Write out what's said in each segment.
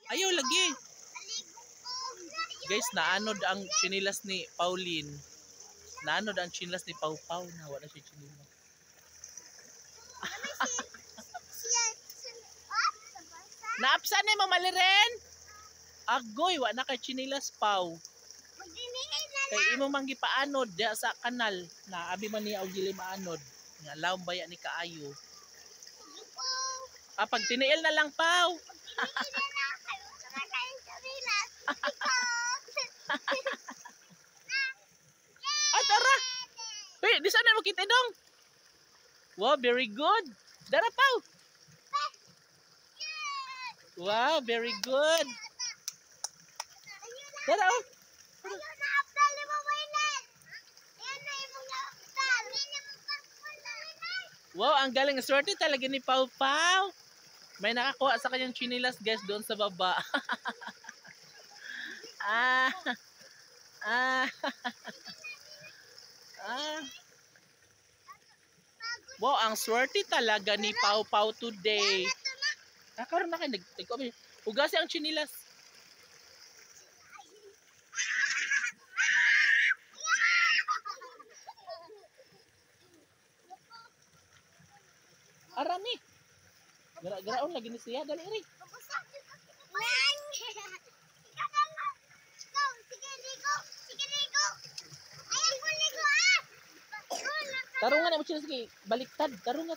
Ayaw lagi. Guys, naanod ang chinilas ni Pauline. Naanod ang chinilas ni Pau Pau na wala siya chinilas. Naapsan ni mamaliren? Agoy, wa na kay chinilas Pau. Kay imo man gipaanod diha sa kanal na abi man ni og dili maanod. Nga lawom baya ni kaayo. Pag tiniil na lang Pau. Tara. Hey, di sana mo kita dong. Wow, very good. Dara Pau. Wow, very good. Dara oh. Wow, ang galing. Swerte talaga ni Pau Pau. May nakakuha sa kanyang chinilas guys doon sa baba. Wow, ang swerte talaga ni Pau Pau today. Nakaroon na kayo. Hugasi ang chinilas. Arami. Garaon lagi ni siya. Dali rin. Tarungan na mo siya. Sige, baliktad. Tarungan.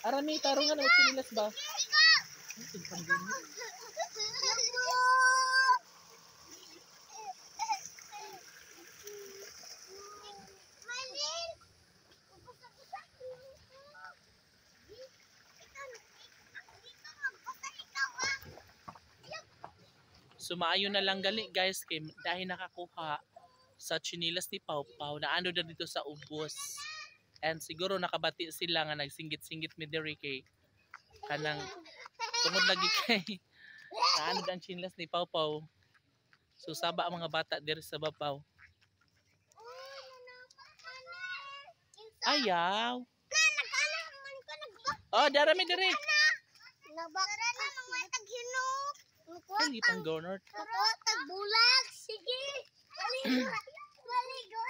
Arami, tarungan na mo chinilas ba? Sumaayo na lang gali guys kay dahil nakakuha sa chinilas ni Pau Pau na ano na dito sa ubos. And siguro nakabati sila nga nagsinggit-singgit mi diri kay kanang tungod lagi kay naano ang chinilas ni Pau Pau. So saba ang mga bata diri sa babaw. Ayaw. Oh, darami diri. Ay, pang donor. Tagbulag, sige. Maligo.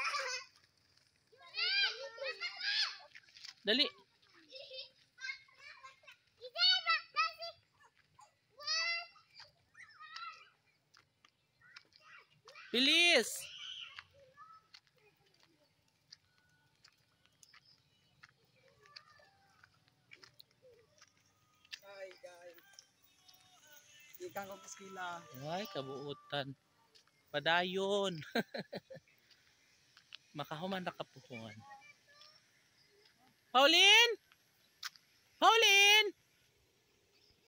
Dali. Bilis. Hi guys. Ikan ko paskila. Ay, kabuutan. Padayon. Makahuman na kapuhuan. Pauline! Pauline!